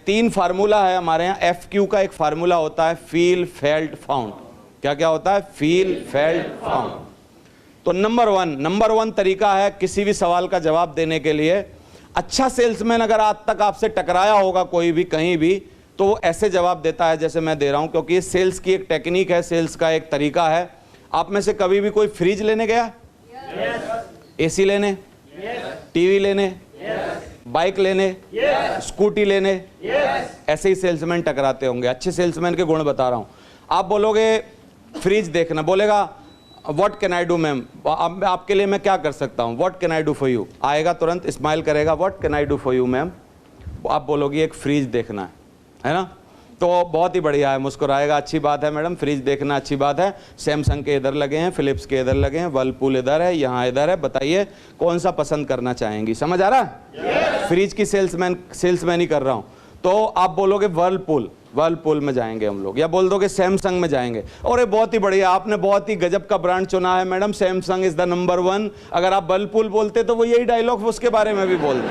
3 formula है हमारे यहाँ। FQ का एक फार्मूला होता है फील, फेल्ट, फाउंड। क्या क्या होता है? Feel, felt, found. तो नंबर वन तरीका है किसी भी सवाल का जवाब देने के लिए। अच्छा सेल्समैन अगर आज तक आपसे टकराया होगा कोई भी कहीं भी, तो वो ऐसे जवाब देता है जैसे मैं दे रहा हूं, क्योंकि ये सेल्स की एक टेक्निक है, सेल्स का एक तरीका है। आप में से कभी भी कोई फ्रिज लेने गया? एसी लेने, टीवी लेने, बाइक लेने, स्कूटी लेने, ऐसे ही सेल्समैन टकराते होंगे। अच्छे सेल्समैन के गुण बता रहा हूं। आप बोलोगे फ्रिज देखना, बोलेगा what can I do ma'am, आपके लिए मैं क्या कर सकता हूं, what can I do for you. आएगा तुरंत, स्माइल करेगा, what can I do for you ma'am. आप बोलोगे एक फ्रिज देखना है ना, तो बहुत ही बढ़िया है, मुस्कुराएगा, अच्छी बात है मैडम, फ्रिज देखना अच्छी बात है। सैमसंग के इधर लगे हैं, फिलिप्स के इधर लगे हैं, वर्लपूल इधर है, यहाँ इधर है, बताइए कौन सा पसंद करना चाहेंगी। समझ आ रहा है? फ्रिज की सेल्समैन ही कर रहा हूँ। तो आप बोलोगे वर्लपूल में जाएंगे हम लोग, या बोल दोगे सैमसंग में जाएंगे। और ये बहुत ही बढ़िया, आपने बहुत ही गजब का ब्रांड चुना है madam, Samsung is the number 1। अगर आप वर्लपूल बोलते तो वो यही डायलॉग उसके बारे में भी बोलते।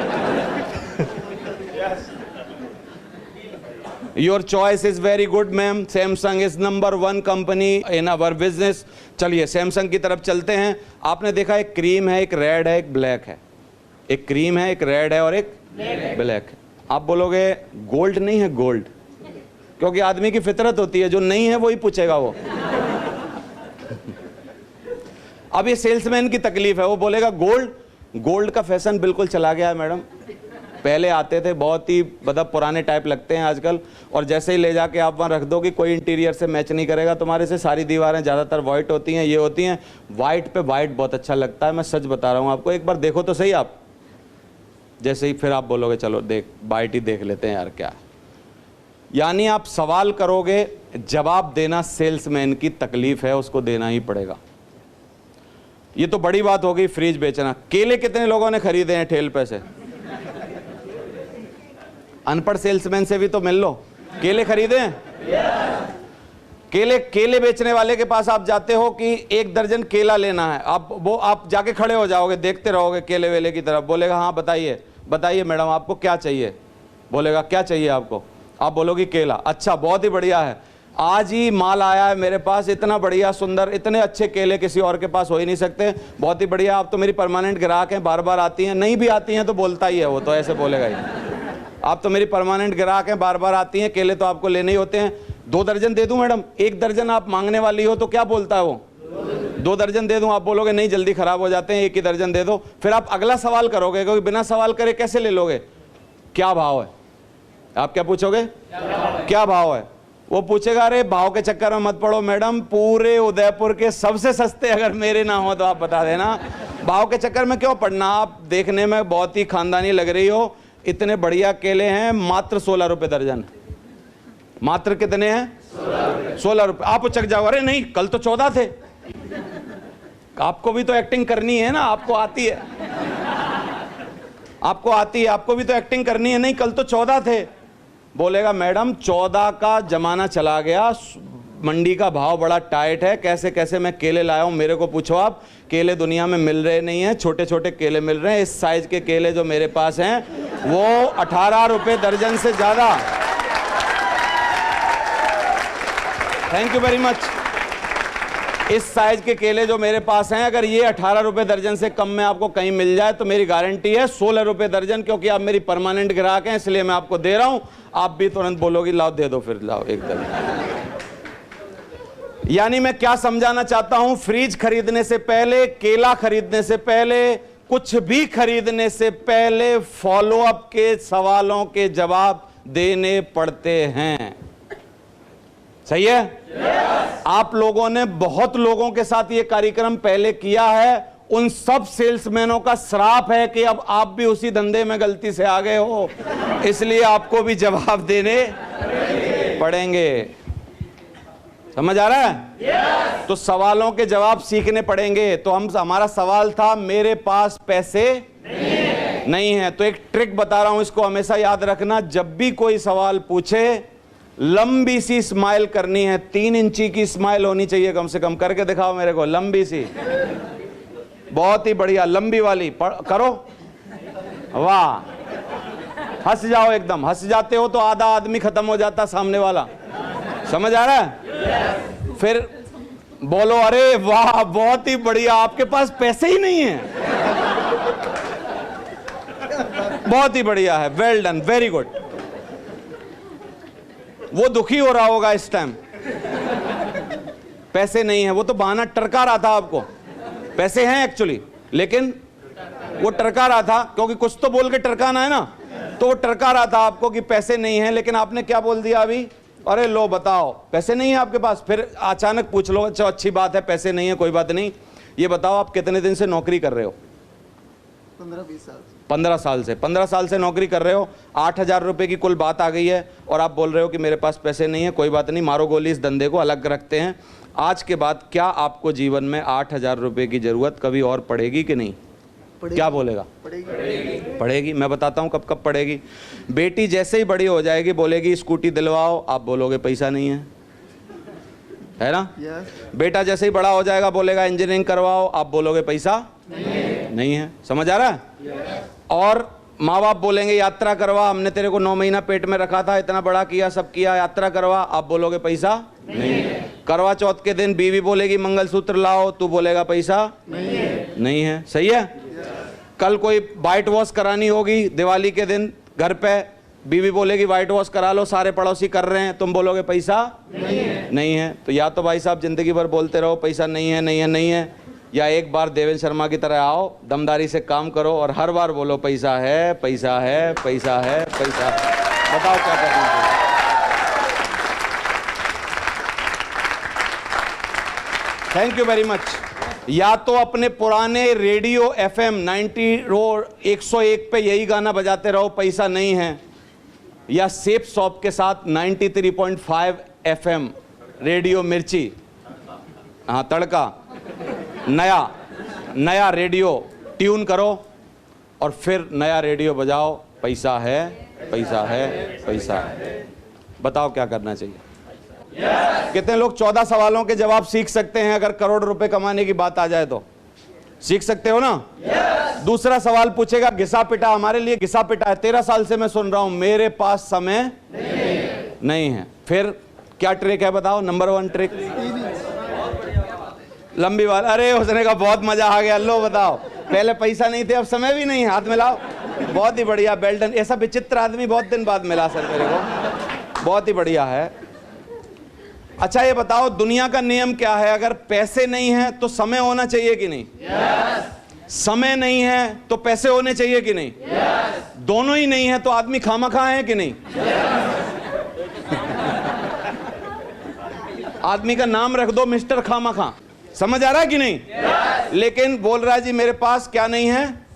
Your choice is very good ma'am, Samsung is number 1 company in our business. चलिए सैमसंग की तरफ चलते हैं। आपने देखा एक क्रीम है, एक रेड है, एक ब्लैक है। एक क्रीम है, एक रेड है और एक ब्लैक है। आप बोलोगे गोल्ड नहीं है? गोल्ड, क्योंकि आदमी की फितरत होती है, जो नहीं है वही पूछेगा वो। अब ये सेल्समैन की तकलीफ है, वो बोलेगा गोल्ड का फैशन बिल्कुल चला गया है मैडम। पहले आते थे, बहुत ही मतलब पुराने टाइप लगते हैं आजकल, और जैसे ही ले जाके आप वहाँ रख दो कि कोई इंटीरियर से मैच नहीं करेगा तुम्हारे से। सारी दीवारें ज़्यादातर वाइट होती हैं, ये होती हैं। वाइट पे वाइट बहुत अच्छा लगता है, मैं सच बता रहा हूँ आपको। एक बार देखो तो सही आप, जैसे ही फिर आप बोलोगे चलो वाइट ही देख लेते हैं यार क्या। यानी आप सवाल करोगे, जवाब देना सेल्समैन की तकलीफ है, उसको देना ही पड़ेगा। ये तो बड़ी बात हो गई फ्रिज बेचना। केले कितने लोगों ने खरीदे हैं ठेल पे से? अनपढ़ सेल्समैन से भी तो मिल लो। केले खरीदे हैं? केले बेचने वाले के पास आप जाते हो कि 1 दर्जन केला लेना है, आप जाके खड़े हो जाओगे, देखते रहोगे केले वेले की तरफ। बोलेगा हाँ बताइए मैडम आपको क्या चाहिए। बोलेगा क्या चाहिए आपको? आप बोलोगे केला। अच्छा बहुत ही बढ़िया है, आज ही माल आया है मेरे पास, इतना बढ़िया सुंदर, इतने अच्छे केले किसी और के पास हो ही नहीं सकते, बहुत ही बढ़िया, आप तो मेरी परमानेंट ग्राहक हैं, बार बार आती हैं। नहीं भी आती हैं तो बोलता ही है वो, तो ऐसे बोलेगा ही, आप तो मेरी परमानेंट ग्राहक हैं, बार बार आती हैं, केले तो आपको लेने ही होते हैं। 2 दर्जन दे दूं मैडम? 1 दर्जन आप मांगने वाली हो तो क्या बोलता है वो? 2 दर्जन दे दूं? आप बोलोगे नहीं जल्दी खराब हो जाते हैं, 1 ही दर्जन दे दो। फिर आप अगला सवाल करोगे, क्योंकि बिना सवाल करे कैसे ले लोगे? क्या भाव है? आप क्या पूछोगे? क्या भाव है? वो पूछेगा अरे भाव के चक्कर में मत पड़ो मैडम, पूरे उदयपुर के सबसे सस्ते अगर मेरे ना हो तो आप बता देना। भाव के चक्कर में क्यों पड़ना? आप देखने में बहुत ही खानदानी लग रही हो, इतने बढ़िया केले हैं, मात्र 16 रुपए दर्जन। मात्र कितने हैं? 16 रुपए। आप उचक जाओ, अरे नहीं कल तो 14 थे। आपको भी तो एक्टिंग करनी है ना, आपको आती है, आपको भी तो एक्टिंग करनी है। नहीं कल तो 14 थे। बोलेगा मैडम 14 का जमाना चला गया, मंडी का भाव बड़ा टाइट है, कैसे कैसे मैं केले लाया हूं, मेरे को पूछो आप। केले दुनिया में मिल रहे नहीं हैं, छोटे छोटे केले मिल रहे हैं। इस साइज के केले जो मेरे पास हैं वो 18 रुपए दर्जन से ज्यादा। Thank you very much. इस साइज के केले जो मेरे पास हैं, अगर ये 18 रुपए दर्जन से कम में आपको कहीं मिल जाए तो मेरी गारंटी है 16 रुपए दर्जन, क्योंकि आप मेरी परमानेंट ग्राहक हैं, इसलिए मैं आपको दे रहा हूं। आप भी तुरंत बोलोगी लाओ दे दो, फिर लाओ एक दर्जन। यानी मैं क्या समझाना चाहता हूं, फ्रिज खरीदने से पहले, केला खरीदने से पहले, कुछ भी खरीदने से पहले फॉलो अप के सवालों के जवाब देने पड़ते हैं। सही है? yes. आप लोगों ने बहुत लोगों के साथ ये कार्यक्रम पहले किया है, उन सब सेल्समैनों का श्राप है कि अब आप भी उसी धंधे में गलती से आ गए हो, इसलिए आपको भी जवाब देने पड़ेंगे। समझज आ रहा है? yes. तो सवालों के जवाब सीखने पड़ेंगे। तो हमारा सवाल था मेरे पास पैसे नहीं है। तो एक ट्रिक बता रहा हूं, इसको हमेशा याद रखना। जब भी कोई सवाल पूछे, लंबी सी स्माइल करनी है, 3 इंची की स्माइल होनी चाहिए कम से कम। करके दिखाओ मेरे को, लंबी सी, बहुत ही बढ़िया लंबी वाली करो। वाह हंस जाओ एकदम, हंस जाते हो तो आधा आदमी खत्म हो जाता सामने वाला, समझ आ रहा है? फिर बोलो अरे वाह बहुत ही बढ़िया, आपके पास पैसे ही नहीं है, बहुत ही बढ़िया है, वेल डन, वेरी गुड। वो दुखी हो रहा होगा इस टाइम, पैसे नहीं है, वो तो बहाना टरका रहा था आपको, पैसे हैं एक्चुअली लेकिन वो टरका रहा था, क्योंकि कुछ तो बोल के टरकाना है ना, तो वो टरका रहा था आपको कि पैसे नहीं है, लेकिन आपने क्या बोल दिया अभी, अरे लो बताओ पैसे नहीं है आपके पास। फिर अचानक पूछ लो, अच्छा अच्छी बात है पैसे नहीं है, कोई बात नहीं, ये बताओ आप कितने दिन से नौकरी कर रहे हो? 15-20 साल। 15 साल से, 15 साल से नौकरी कर रहे हो, 8,000 रुपए की कुल बात आ गई है और आप बोल रहे हो कि मेरे पास पैसे नहीं है, कोई बात नहीं, मारो गोली, इस धंधे को अलग रखते हैं। आज के बाद क्या आपको जीवन में 8,000 रुपए की जरूरत कभी और पड़ेगी कि नहीं? क्या बोलेगा? पड़ेगी। मैं बताता हूँ कब कब पड़ेगी। बेटी जैसे ही बड़ी हो जाएगी बोलेगी स्कूटी दिलवाओ, आप बोलोगे पैसा नहीं है ना? बेटा जैसे ही बड़ा हो जाएगा बोलेगा इंजीनियरिंग करवाओ, आप बोलोगे पैसा नहीं है। समझ आ रहा है? और माँ बाप बोलेंगे यात्रा करवा, हमने तेरे को 9 महीना पेट में रखा था, इतना बड़ा किया, सब किया, यात्रा करवा, आप बोलोगे पैसा नहीं है। करवा चौथ के दिन बीवी बोलेगी मंगलसूत्र लाओ, तू बोलेगा पैसा नहीं है। सही है? कल कोई वाइट वॉश करानी होगी दिवाली के दिन घर पे, बीवी बोलेगी वाइट वॉश करा लो, सारे पड़ोसी कर रहे हैं, तुम बोलोगे पैसा नहीं है। तो या तो भाई साहब जिंदगी भर बोलते रहो पैसा नहीं है नहीं है नहीं है, या एक बार देवेंद्र शर्मा की तरह आओ, दमदारी से काम करो और हर बार बोलो पैसा है पैसा है पैसा है पैसा है। बताओ क्या करना चाहिए? Thank you very much. या तो अपने पुराने रेडियो FM 101 पे यही गाना बजाते रहो पैसा नहीं है, या सेप शॉप के साथ 93.5 FM रेडियो मिर्ची, हाँ तड़का, नया रेडियो ट्यून करो और फिर नया रेडियो बजाओ, पैसा है पैसा है पैसा है। बताओ क्या करना चाहिए? कितने लोग 14 सवालों के जवाब सीख सकते हैं? अगर करोड़ रुपए कमाने की बात आ जाए तो सीख सकते हो ना? दूसरा सवाल पूछेगा घिसा पिटा, हमारे लिए घिसा पिटा है, 13 साल से मैं सुन रहा हूं, मेरे पास समय नहीं है। फिर क्या ट्रिक है बताओ? नंबर 1 ट्रिक लंबी बात। अरे उसने कहा बहुत मजा आ गया, लो बताओ, पहले पैसा नहीं थे अब समय भी नहीं है, हाथ मिलाओ। बहुत ही बढ़िया, बेल्टन। ऐसा विचित्र आदमी बहुत दिन बाद मिला सर मेरे को, बहुत ही बढ़िया है। अच्छा ये बताओ दुनिया का नियम क्या है? अगर पैसे नहीं है तो समय होना चाहिए कि नहीं? समय नहीं है तो पैसे होने चाहिए कि नहीं? दोनों ही नहीं है तो आदमी खामखा है कि नहीं? आदमी का नाम रख दो मिस्टर खामखा। समझ आ रहा है कि नहीं? लेकिन बोल रहा है जी मेरे पास क्या नहीं है?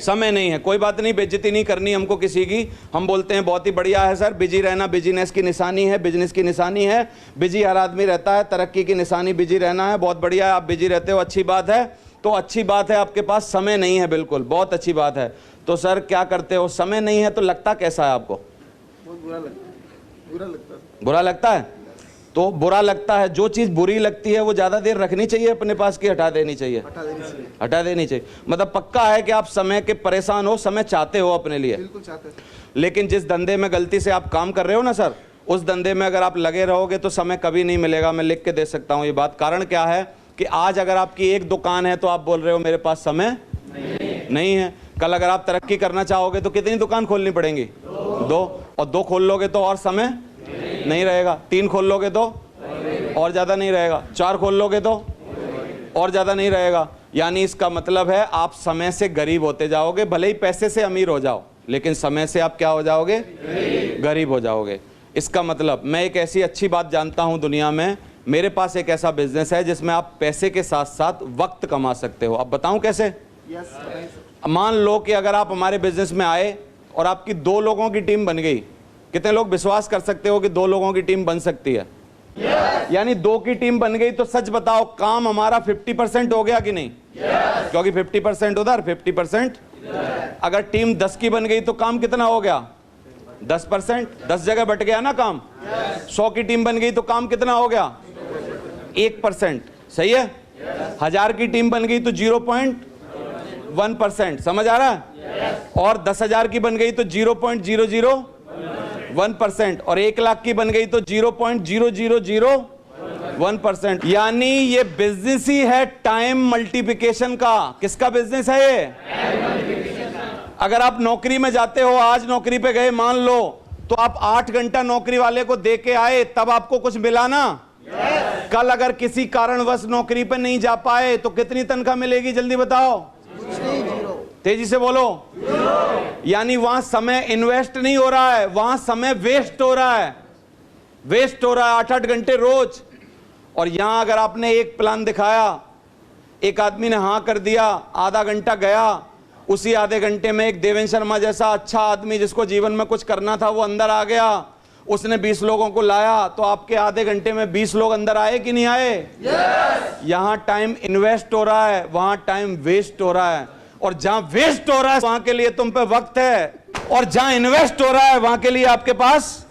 समय नहीं है। कोई बात नहीं, बेइज्जती नहीं करनी हमको किसी की। हम बोलते हैं बहुत ही बढ़िया है सर, बिजी रहना बिजनेस की निशानी है, बिजनेस की निशानी है, बिजी हर आदमी रहता है, तरक्की की निशानी बिजी रहना है। बहुत बढ़िया है, आप बिजी रहते हो, अच्छी बात है। तो अच्छी बात है आपके पास समय नहीं है, बिल्कुल बहुत अच्छी बात है। तो सर क्या करते हो? समय नहीं है तो लगता कैसा है आपको? बहुत बुरा लगता है। बुरा लगता है? तो बुरा लगता है, जो चीज बुरी लगती है वो ज्यादा देर रखनी चाहिए अपने पास की हटा देनी चाहिए? हटा देनी चाहिए। मतलब पक्का है कि आप समय के परेशान हो, समय चाहते हो अपने लिए? बिल्कुल चाहते हैं। लेकिन जिस धंधे में गलती से आप काम कर रहे हो ना सर, उस धंधे में अगर आप लगे रहोगे तो समय कभी नहीं मिलेगा। मैं लिख के दे सकता हूँ ये बात। कारण क्या है कि आज अगर आपकी एक दुकान है तो आप बोल रहे हो मेरे पास समय नहीं है। कल अगर आप तरक्की करना चाहोगे तो कितनी दुकान खोलनी पड़ेंगी? 2, और 2 खोल लोगे तो और समय नहीं रहेगा। 3 खोल लोगे तो और ज्यादा नहीं रहेगा। 4 खोल लोगे तो और ज्यादा नहीं रहेगा। यानी इसका मतलब है आप समय से गरीब होते जाओगे। भले ही पैसे से अमीर हो जाओ, लेकिन समय से आप क्या हो जाओगे? गरीब हो जाओगे। इसका मतलब मैं एक ऐसी अच्छी बात जानता हूं दुनिया में, मेरे पास एक ऐसा बिजनेस है जिसमें आप पैसे के साथ साथ वक्त कमा सकते हो। अब बताऊं कैसे? मान लो कि अगर आप हमारे बिजनेस में आए और आपकी 2 लोगों की टीम बन गई, कितने लोग विश्वास कर सकते हो कि 2 लोगों की टीम बन सकती है? यानी 2 की टीम बन गई तो सच बताओ काम हमारा 50% हो गया कि नहीं? क्योंकि 50% उधर 50%। अगर टीम 10 की बन गई तो काम कितना हो गया? 10%। 10 जगह बट गया ना काम। 100 की टीम बन गई तो काम कितना हो गया? 1%। सही है? 1000 की टीम बन गई तो 0.1%। समझ आ रहा है? और 10,000 की बन गई तो 0.001%, और 1 लाख की बन गई तो 0.0001%। यानी ये बिजनेस ही है टाइम मल्टीप्लिकेशन का। किसका बिजनेस है ये? अगर आप नौकरी में जाते हो, आज नौकरी पे गए मान लो, तो आप 8 घंटा नौकरी वाले को दे के आए, तब आपको कुछ मिला ना? कल अगर किसी कारणवश नौकरी पे नहीं जा पाए तो कितनी तनख्वाह मिलेगी? जल्दी बताओ, तेजी से बोलो। यानी वहां समय इन्वेस्ट नहीं हो रहा है, वहां समय वेस्ट हो रहा है, वेस्ट हो रहा है 8-8 घंटे रोज। और यहां अगर आपने एक प्लान दिखाया, एक आदमी ने हां कर दिया, आधा घंटा गया, उसी आधे घंटे में एक देवेंद्र शर्मा जैसा अच्छा आदमी जिसको जीवन में कुछ करना था वो अंदर आ गया, उसने 20 लोगों को लाया, तो आपके आधे घंटे में 20 लोग अंदर आए कि नहीं आए? यहां टाइम इन्वेस्ट हो रहा है, वहां टाइम वेस्ट हो रहा है। और जहां वेस्ट हो रहा है वहां के लिए तुम पे वक्त है, और जहां इन्वेस्ट हो रहा है वहां के लिए आपके पास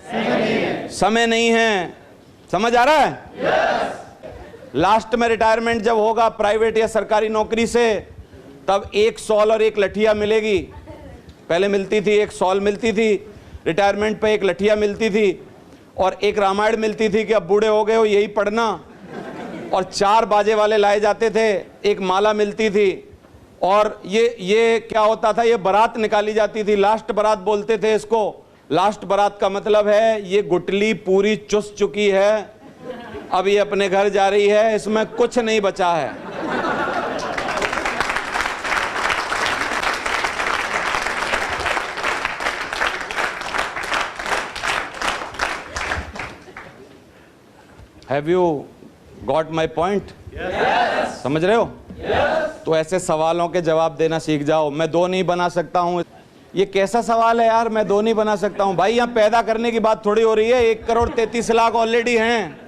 समय नहीं है। समझ आ रहा है? लास्ट में रिटायरमेंट जब होगा प्राइवेट या सरकारी नौकरी से, तब एक सॉल और एक लठिया मिलेगी। पहले मिलती थी, एक सॉल मिलती थी, रिटायरमेंट पे एक लठिया मिलती थी, और एक रामायण मिलती थी कि अब बूढ़े हो गए हो यही पढ़ना, और 4 बाजे वाले लाए जाते थे, एक माला मिलती थी। और ये क्या होता था, ये बारात निकाली जाती थी, लास्ट बारात बोलते थे इसको। लास्ट बारात का मतलब है ये गुटली पूरी चुस चुकी है, अब ये अपने घर जा रही है, इसमें कुछ नहीं बचा है। Have you got my point? Yes. समझ रहे हो? Yes. तो ऐसे सवालों के जवाब देना सीख जाओ। मैं 2 नहीं बना सकता हूँ, ये कैसा सवाल है यार, मैं 2 नहीं बना सकता हूँ? भाई यहाँ पैदा करने की बात थोड़ी हो रही है, 1,33,00,000 ऑलरेडी हैं,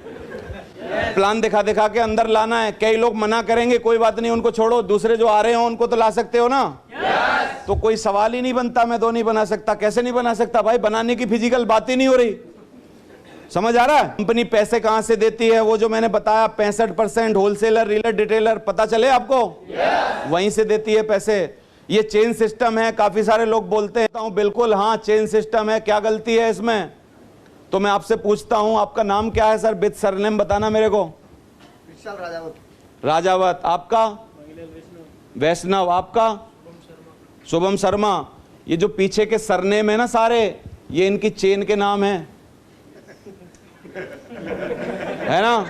प्लान दिखा दिखा के अंदर लाना है। कई लोग मना करेंगे, कोई बात नहीं, उनको छोड़ो, दूसरे जो आ रहे हो उनको तो ला सकते हो ना? yes. तो कोई सवाल ही नहीं बनता, मैं 2 नहीं बना सकता। कैसे नहीं बना सकता भाई? बनाने की फिजिकल बात ही नहीं हो रही। समझ आ रहा है? कंपनी पैसे कहां से देती है, वो जो मैंने बताया 65% होलसेलर, रीलर, डिटेलर, पता चले आपको? yes. वहीं से देती है पैसे। ये चेन सिस्टम है, काफी सारे लोग बोलते हैं, बिल्कुल हाँ चेन सिस्टम है, क्या गलती है इसमें? तो मैं आपसे पूछता हूं, आपका नाम क्या है सर? विद सरनेम बताना मेरे को। विशाल राजावत। राजावत। आपका? वैष्णव। आपका? शुभम शर्मा। ये जो पीछे के सरनेम है ना सारे, ये इनकी चेन के नाम है ना?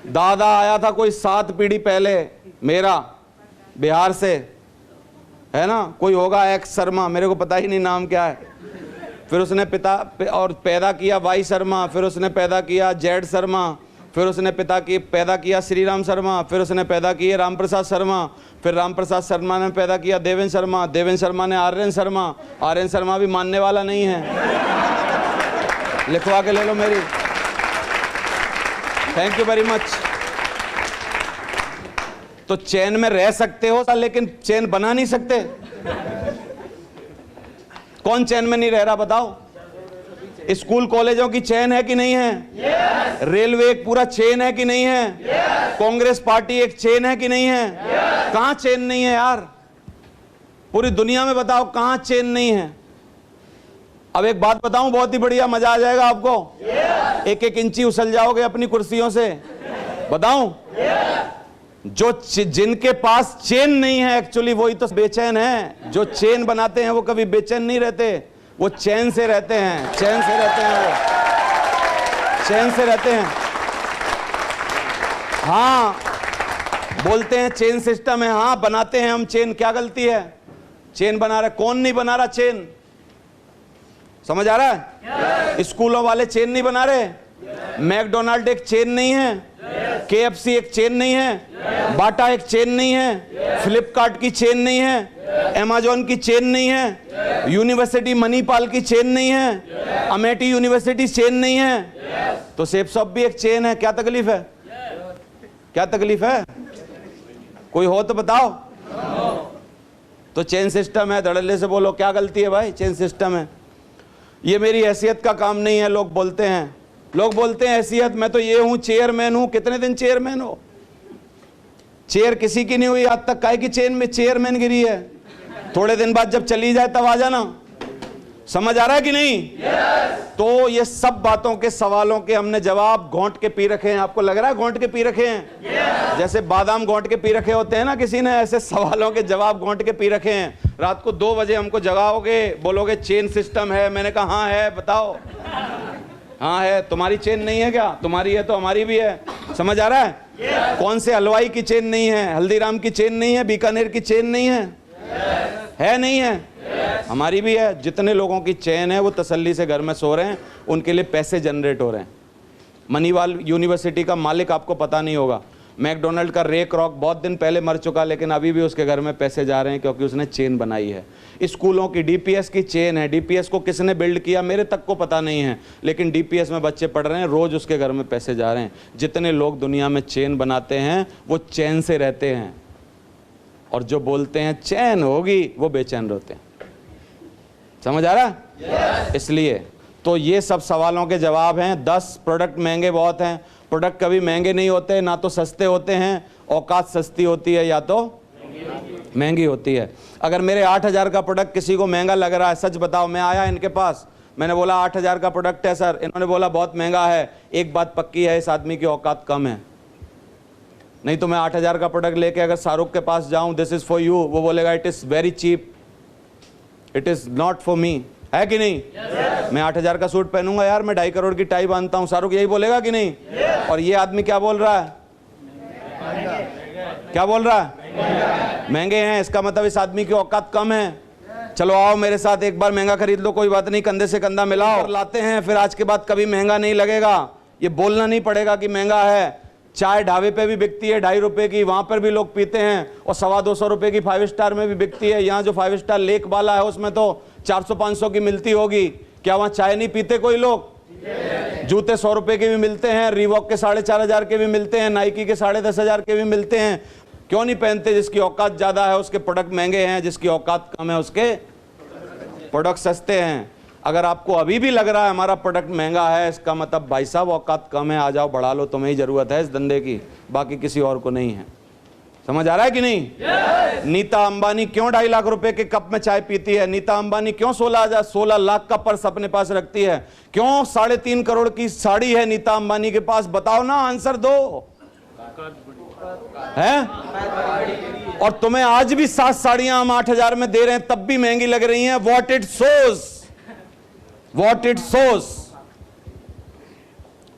दादा आया था कोई 7 पीढ़ी पहले मेरा, बिहार से, है ना? कोई होगा एक्स शर्मा, मेरे को पता ही नहीं नाम क्या है। फिर उसने पिता और पैदा किया वाई शर्मा, फिर उसने पैदा किया जेड शर्मा, फिर उसने पैदा किया श्रीराम शर्मा, फिर उसने पैदा किए रामप्रसाद शर्मा, फिर रामप्रसाद शर्मा ने पैदा किया देवेंद्र शर्मा, देवेंद्र शर्मा ने आर्यन शर्मा, आर्यन शर्मा भी मानने वाला नहीं है, लिखवा के ले लो मेरी। Thank you very much. तो चैन में रह सकते हो लेकिन चैन बना नहीं सकते। कौन चैन में नहीं रह रहा बताओ? स्कूल कॉलेजों की चैन है कि नहीं है? yes. रेलवे एक पूरा चेन है कि नहीं है? yes. कांग्रेस पार्टी एक चेन है कि नहीं है? yes. कहां चेन नहीं है यार? पूरी दुनिया में बताओ कहां चेन नहीं है? अब एक बात बताऊं, बहुत ही बढ़िया, मजा आ जाएगा आपको। yes. एक एक इंची उछल जाओगे अपनी कुर्सियों से। बताऊं? yes. जो जिनके पास चेन नहीं है एक्चुअली वही तो बेचैन है। जो चेन बनाते हैं वो कभी बेचैन नहीं रहते, वो चैन से रहते हैं, चैन से रहते हैं, वो चैन से रहते हैं। हाँ बोलते हैं चेन सिस्टम है, हाँ बनाते हैं हम चेन, क्या गलती है? चेन बना रहे, कौन नहीं बना रहा चेन? समझ आ रहा है? yes. स्कूलों वाले चेन नहीं बना रहे। yes. मैकडोनाल्ड एक चेन नहीं है। yes. KFC एक चेन नहीं है। yes. बाटा एक चेन नहीं है। yes. फ्लिपकार्ट की चेन नहीं है। yes. अमेजोन की चेन नहीं है। yes. यूनिवर्सिटी मणिपाल की चेन नहीं है। yes. अमेठी यूनिवर्सिटी चेन नहीं है। yes. तो सेफ शॉप भी एक चेन है, क्या तकलीफ है? yes. क्या तकलीफ है? कोई हो तो बताओ। no. तो चेन सिस्टम है, धड़ल्ले से बोलो क्या गलती है भाई? चेन सिस्टम है। ये मेरी हैसियत का काम नहीं है। लोग बोलते हैं हैसियत, मैं तो ये हूं, चेयरमैन हूं। कितने दिन चेयरमैन हो? चेयर किसी की नहीं हुई आज तक, काहे की चेन में चेयरमैन गिरी है? थोड़े दिन बाद जब चली जाए तब आ जाना। समझ आ रहा है कि नहीं? तो ये सब बातों के सवालों के हमने जवाब घोंट के पी रखे हैं। आपको लग रहा है घोंट के पी रखे हैं? जैसे बादाम घोंट के पी रखे होते हैं ना किसी ने, ऐसे सवालों के जवाब घोंट के पी रखे हैं। रात को 2 बजे हमको जगाओगे, बोलोगे चेन सिस्टम है। मैंने कहा हाँ है, बताओ। हाँ है। तुम्हारी चेन नहीं है क्या? तुम्हारी है तो हमारी भी है। समझ आ रहा है? कौन से हलवाई की चेन नहीं है? हल्दीराम की चेन नहीं है? बीकानेर की चेन नहीं है? है नहीं है? हमारी भी है। जितने लोगों की चेन है वो तसल्ली से घर में सो रहे हैं, उनके लिए पैसे जनरेट हो रहे हैं। मनीवाल यूनिवर्सिटी का मालिक आपको पता नहीं होगा, मैकडोनल्ड का रे क्रॉक बहुत दिन पहले मर चुका, लेकिन अभी भी उसके घर में पैसे जा रहे हैं क्योंकि उसने चेन बनाई है। स्कूलों की डीपीएस की चेन है। डीपीएस को किसने बिल्ड किया मेरे तक को पता नहीं है, लेकिन डीपीएस में बच्चे पढ़ रहे हैं, रोज उसके घर में पैसे जा रहे हैं। जितने लोग दुनिया में चेन बनाते हैं वो चैन से रहते हैं, और जो बोलते हैं चैन होगी वो बेचैन रहते हैं। समझ आ रहा? इसलिए तो ये सब सवालों के जवाब हैं। 10 प्रोडक्ट महंगे बहुत हैं। प्रोडक्ट कभी महंगे नहीं होते, ना तो सस्ते होते हैं। औकात सस्ती होती है या तो महंगी होती है। अगर मेरे 8,000 का प्रोडक्ट किसी को महंगा लग रहा है, सच बताओ, मैं आया इनके पास, मैंने बोला 8,000 का प्रोडक्ट है सर, इन्होंने बोला बहुत महंगा है, एक बात पक्की है, इस आदमी की औकात कम है। नहीं तो मैं 8,000 का प्रोडक्ट लेके अगर शाहरुख के पास जाऊं, दिस इज फॉर यू, वो बोलेगा it is very cheap, it is not for me. है कि नहीं? मैं 8,000 का सूट पहनूंगा यार, मैं 2.5 करोड़ की टाई बांधता हूं, शाहरुख यही बोलेगा कि नहीं? और ये आदमी क्या बोल रहा है? क्या बोल रहा है? महंगे हैं, इसका मतलब इस आदमी की औकात कम है। चलो आओ मेरे साथ, एक बार महंगा खरीद लो, कोई बात नहीं, कंधे से कंधा मिलाओ और लाते हैं, फिर आज के बाद कभी महंगा नहीं लगेगा। ये बोलना नहीं पड़ेगा कि महंगा है। चाय ढाबे पे भी बिकती है 2.5 रुपए की, वहां पर भी लोग पीते हैं, और 225 रुपए की 5 स्टार में भी बिकती है। यहाँ जो 5 स्टार लेक वाला है उसमें तो 400-500 की मिलती होगी। क्या वहां चाय नहीं पीते कोई लोग? जूते 100 रुपए के भी मिलते हैं, रीवॉक के 4,500 के भी मिलते हैं, नाइकी के 10,500 के भी मिलते हैं। क्यों नहीं पहनते? जिसकी औकात ज्यादा है उसके प्रोडक्ट महंगे हैं, जिसकी औकात कम है उसके प्रोडक्ट सस्ते हैं। अगर आपको अभी भी लग रहा है हमारा प्रोडक्ट महंगा है, इसका मतलब भाई साहब औकात कम है, आ जाओ बढ़ा लो, तुम्हें ही जरूरत है इस धंधे की, बाकी किसी और को नहीं है। समझ आ रहा है कि नहीं? नीता अंबानी क्यों 2.5 लाख रुपए के कप में चाय पीती है? नीता अंबानी क्यों 16 लाख का पर्स अपने पास रखती है? क्यों 3.5 करोड़ की साड़ी है नीता अंबानी के पास? बताओ ना, आंसर दो। है? और तुम्हें आज भी 7 साड़ियां हम 8,000 में दे रहे हैं, तब भी महंगी लग रही हैं। What it shows, what it shows.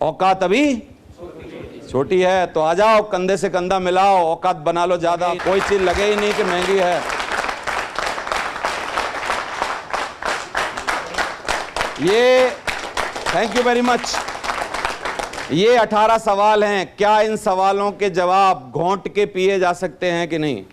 औकात अभी छोटी है, तो आ जाओ, कंधे से कंधा मिलाओ, औकात बना लो ज्यादा। कोई चीज लगे ही नहीं कि महंगी है। ये थैंक यू वेरी मच। ये 18 सवाल हैं। क्या इन सवालों के जवाब घोंट के पिए जा सकते हैं कि नहीं?